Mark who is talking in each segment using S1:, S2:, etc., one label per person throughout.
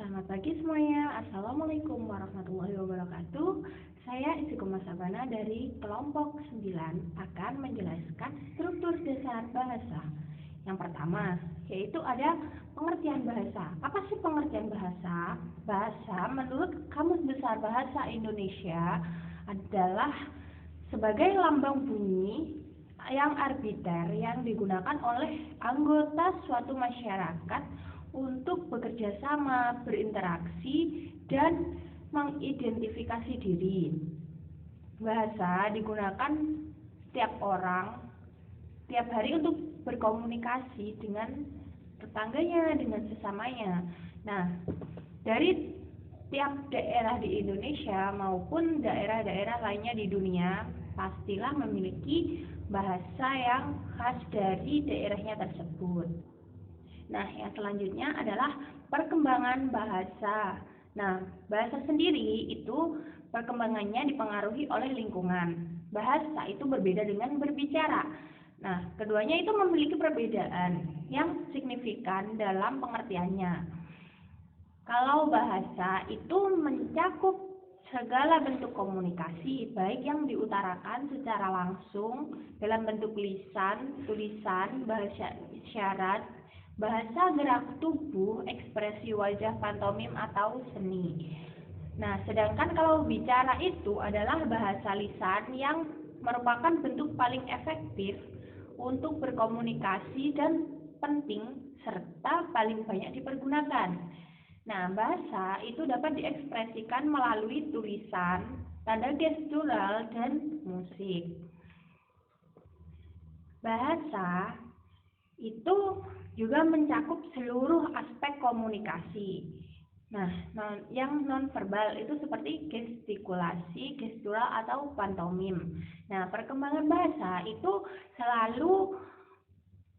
S1: Selamat pagi semuanya. Assalamualaikum warahmatullahi wabarakatuh. Saya Istiqomah Sabana dari kelompok 9 akan menjelaskan struktur dasar bahasa. Yang pertama, yaitu ada pengertian bahasa. Apa sih pengertian bahasa? Bahasa menurut Kamus Besar Bahasa Indonesia adalah sebagai lambang bunyi yang arbiter yang digunakan oleh anggota suatu masyarakat untuk bekerja sama, berinteraksi, dan mengidentifikasi diri. Bahasa digunakan setiap orang tiap hari untuk berkomunikasi dengan tetangganya, dengan sesamanya. Nah, dari tiap daerah di Indonesia maupun daerah-daerah lainnya di dunia pastilah memiliki bahasa yang khas dari daerahnya tersebut. Nah, yang selanjutnya adalah perkembangan bahasa. Nah, bahasa sendiri itu perkembangannya dipengaruhi oleh lingkungan. Bahasa itu berbeda dengan berbicara. Nah, keduanya itu memiliki perbedaan yang signifikan dalam pengertiannya. Kalau bahasa itu mencakup segala bentuk komunikasi, baik yang diutarakan secara langsung dalam bentuk lisan, tulisan, bahasa isyarat, bahasa gerak tubuh, ekspresi wajah, pantomim, atau seni. Nah, sedangkan kalau bicara itu adalah bahasa lisan yang merupakan bentuk paling efektif untuk berkomunikasi dan penting serta paling banyak dipergunakan. Nah, bahasa itu dapat diekspresikan melalui tulisan, tanda gestural, dan musik. Bahasa itu juga mencakup seluruh aspek komunikasi. Nah, yang non-verbal itu seperti gestikulasi, gestural, atau pantomim. Nah, perkembangan bahasa itu selalu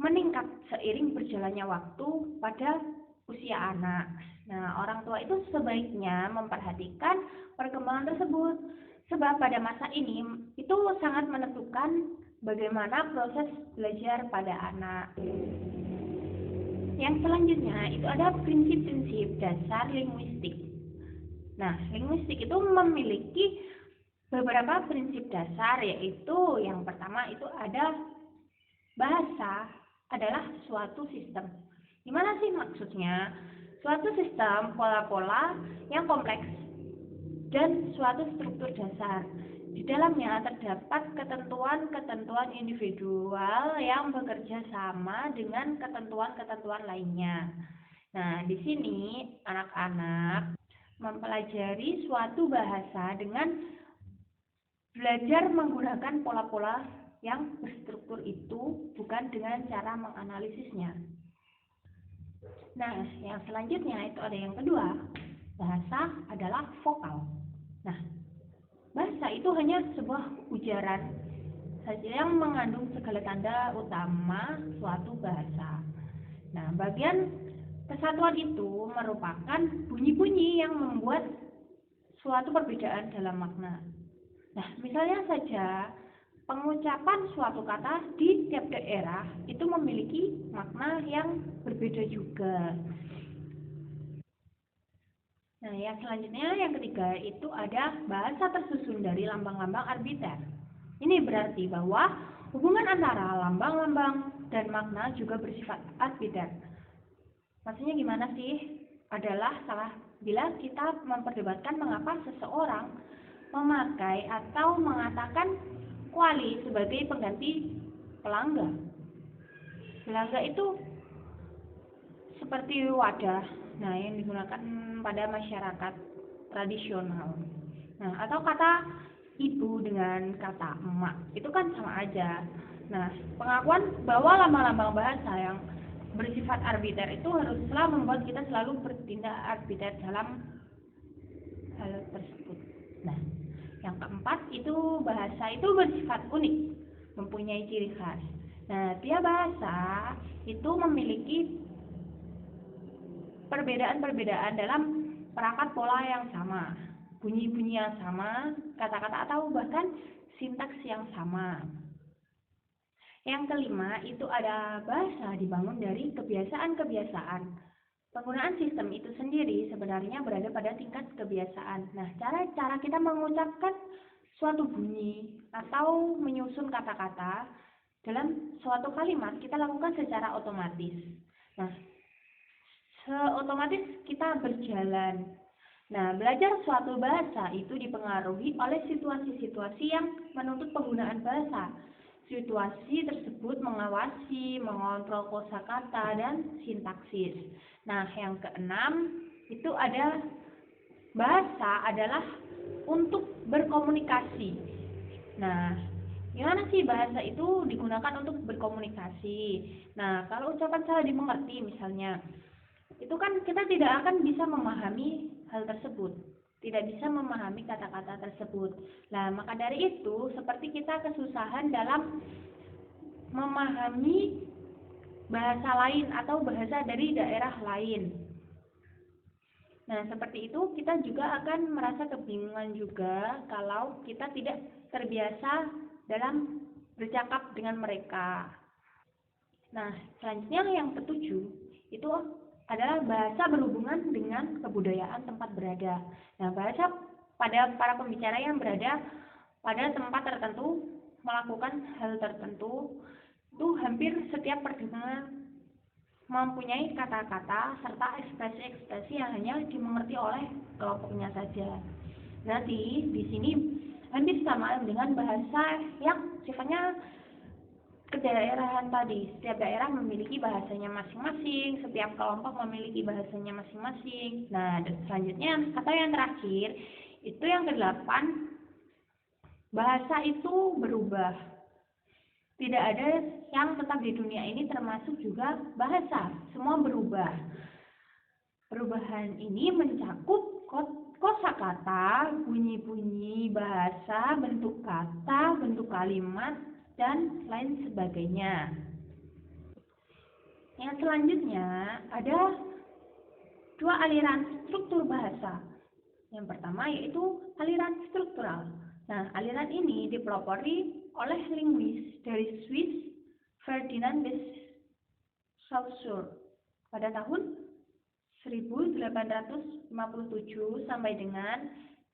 S1: meningkat seiring berjalannya waktu pada usia anak. Nah, orang tua itu sebaiknya memperhatikan perkembangan tersebut, sebab pada masa ini itu sangat menentukan bagaimana proses belajar pada anak. Yang selanjutnya itu ada prinsip-prinsip dasar linguistik. Nah, linguistik itu memiliki beberapa prinsip dasar, yaitu yang pertama itu ada bahasa adalah suatu sistem. Gimana sih maksudnya? Suatu sistem pola-pola yang kompleks dan suatu struktur dasar. Di dalamnya terdapat ketentuan-ketentuan individual yang bekerja sama dengan ketentuan-ketentuan lainnya. Nah, di sini anak-anak mempelajari suatu bahasa dengan belajar menggunakan pola-pola yang berstruktur itu, bukan dengan cara menganalisisnya. Nah, yang selanjutnya itu ada yang kedua. Bahasa adalah vokal. Nah, bahasa itu hanya sebuah ujaran saja yang mengandung segala tanda utama suatu bahasa. Nah, bagian kesatuan itu merupakan bunyi-bunyi yang membuat suatu perbedaan dalam makna. Nah, misalnya saja pengucapan suatu kata di tiap daerah itu memiliki makna yang berbeda juga. Nah, yang selanjutnya yang ketiga itu ada bahasa tersusun dari lambang-lambang arbiter. Ini berarti bahwa hubungan antara lambang-lambang dan makna juga bersifat arbiter. Maksudnya gimana sih? Adalah salah bila kita memperdebatkan mengapa seseorang memakai atau mengatakan kuali sebagai pengganti pelangga. Pelangga itu seperti wadah, nah yang digunakan pada masyarakat tradisional. Nah, atau kata ibu dengan kata emak, itu kan sama aja. Nah, pengakuan bahwa lambang-lambang bahasa yang bersifat arbiter itu haruslah membuat kita selalu bertindak arbiter dalam hal tersebut. Nah, yang keempat itu bahasa itu bersifat unik, mempunyai ciri khas. Nah, tiap bahasa itu memiliki perbedaan-perbedaan dalam perangkat pola yang sama, bunyi-bunyi yang sama, kata-kata atau bahkan sintaks yang sama. Yang kelima itu ada bahasa dibangun dari kebiasaan-kebiasaan. Penggunaan sistem itu sendiri sebenarnya sebenarnya berada pada tingkat kebiasaan. Nah, cara kita mengucapkan suatu bunyi atau menyusun kata-kata dalam suatu kalimat kita lakukan secara otomatis. Nah, seotomatis kita berjalan. Nah, belajar suatu bahasa itu dipengaruhi oleh situasi-situasi yang menuntut penggunaan bahasa. Situasi tersebut mengawasi, mengontrol kosakata dan sintaksis. Nah, yang keenam itu ada bahasa adalah untuk berkomunikasi. Nah, gimana sih bahasa itu digunakan untuk berkomunikasi? Nah, kalau ucapan salah dimengerti misalnya, itu kan kita tidak akan bisa memahami hal tersebut, tidak bisa memahami kata-kata tersebut. Nah, maka dari itu, seperti kita kesusahan dalam memahami bahasa lain atau bahasa dari daerah lain. Nah, seperti itu kita juga akan merasa kebingungan juga kalau kita tidak terbiasa dalam bercakap dengan mereka. Nah, selanjutnya yang ketujuh, itu adalah bahasa berhubungan dengan kebudayaan tempat berada. Nah, bahasa pada para pembicara yang berada pada tempat tertentu melakukan hal tertentu, itu hampir setiap perdengaran mempunyai kata-kata serta ekspresi-ekspresi yang hanya dimengerti oleh kelompoknya saja. Berarti di sini hampir sama dengan bahasa yang sifatnya kedaerahan tadi. Setiap daerah memiliki bahasanya masing-masing, setiap kelompok memiliki bahasanya masing-masing. Nah, selanjutnya atau yang terakhir, itu yang kedelapan, bahasa itu berubah. Tidak ada yang tetap di dunia ini termasuk juga bahasa, semua berubah. Perubahan ini mencakup kosakata, bunyi-bunyi bahasa, bentuk kata, bentuk kalimat, dan lain sebagainya. Yang selanjutnya ada dua aliran struktur bahasa. Yang pertama yaitu aliran struktural. Nah, aliran ini dipelopori oleh linguis dari Swiss Ferdinand de Saussure pada tahun 1857 sampai dengan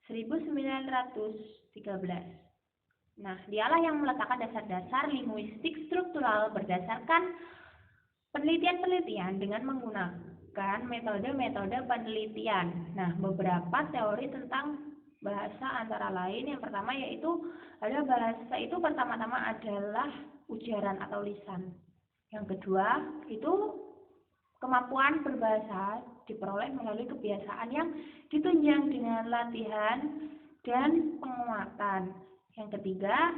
S1: 1913. Nah, dialah yang meletakkan dasar-dasar linguistik struktural berdasarkan penelitian-penelitian dengan menggunakan metode-metode penelitian. Nah, beberapa teori tentang bahasa antara lain yang pertama yaitu ada bahasa itu pertama-tama adalah ujaran atau lisan. Yang kedua itu kemampuan berbahasa diperoleh melalui kebiasaan yang ditunjang dengan latihan dan penguatan. Yang ketiga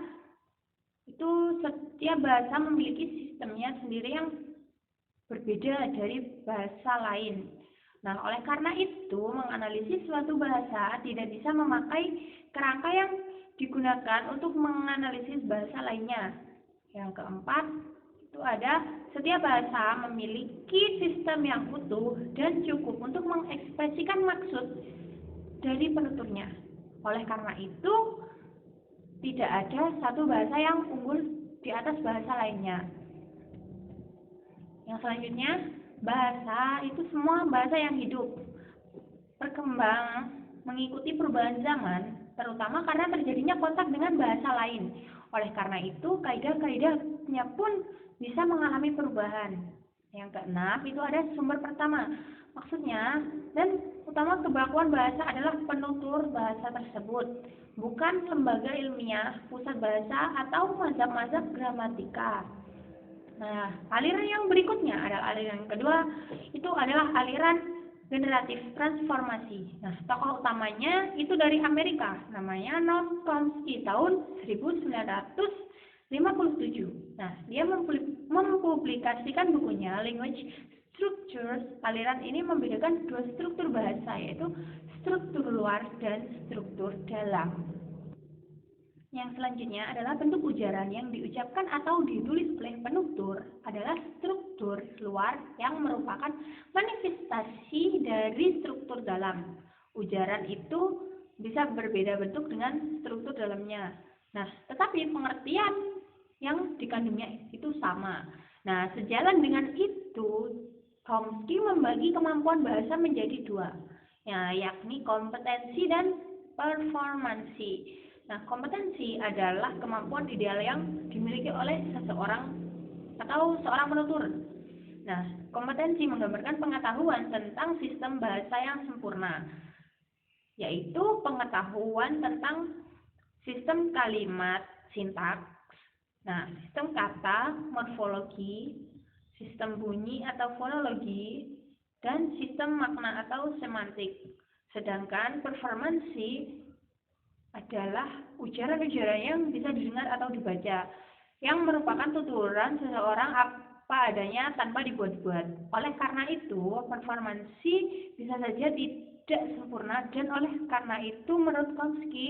S1: itu setiap bahasa memiliki sistemnya sendiri yang berbeda dari bahasa lain. Nah, oleh karena itu, menganalisis suatu bahasa tidak bisa memakai kerangka yang digunakan untuk menganalisis bahasa lainnya. Yang keempat, itu ada setiap bahasa memiliki sistem yang utuh dan cukup untuk mengekspresikan maksud dari penuturnya. Oleh karena itu, tidak ada satu bahasa yang unggul di atas bahasa lainnya. Yang selanjutnya, bahasa itu semua bahasa yang hidup, berkembang mengikuti perubahan zaman, terutama karena terjadinya kontak dengan bahasa lain. Oleh karena itu, kaidah-kaidahnya pun bisa mengalami perubahan. Yang keenam, itu ada sumber pertama. Maksudnya, dan utama kebakuan bahasa adalah penutur bahasa tersebut, bukan lembaga ilmiah, pusat bahasa, atau mazhab-mazhab gramatika. Nah, aliran yang berikutnya adalah aliran yang kedua, itu adalah aliran generatif transformasi. Nah, tokoh utamanya itu dari Amerika, namanya Noam Chomsky tahun 1957. Nah, dia mempublikasikan bukunya Language Structures. Aliran ini membedakan dua struktur bahasa, yaitu struktur luar dan struktur dalam. Yang selanjutnya adalah bentuk ujaran yang diucapkan atau ditulis oleh penutur adalah struktur luar yang merupakan manifestasi dari struktur dalam. Ujaran itu bisa berbeda bentuk dengan struktur dalamnya. Nah, tetapi pengertian yang dikandungnya itu sama. Nah, sejalan dengan itu, Chomsky membagi kemampuan bahasa menjadi dua, ya, yakni kompetensi dan performansi. Nah, kompetensi adalah kemampuan ideal yang dimiliki oleh seseorang atau seorang penutur. Nah, kompetensi menggambarkan pengetahuan tentang sistem bahasa yang sempurna, yaitu pengetahuan tentang sistem kalimat, sintaks, nah, sistem kata, morfologi, sistem bunyi atau fonologi, dan sistem makna atau semantik. Sedangkan performansi adalah ujaran-ujaran yang bisa didengar atau dibaca, yang merupakan tuturan seseorang apa adanya tanpa dibuat-buat. Oleh karena itu, performansi bisa saja tidak sempurna, dan oleh karena itu, menurut Chomsky,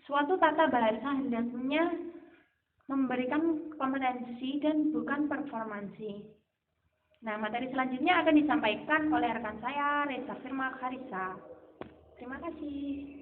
S1: suatu tata bahasa hendaknya memberikan kompetensi dan bukan performansi. Nah, materi selanjutnya akan disampaikan oleh rekan saya, Reza Firma Karisa. Terima kasih.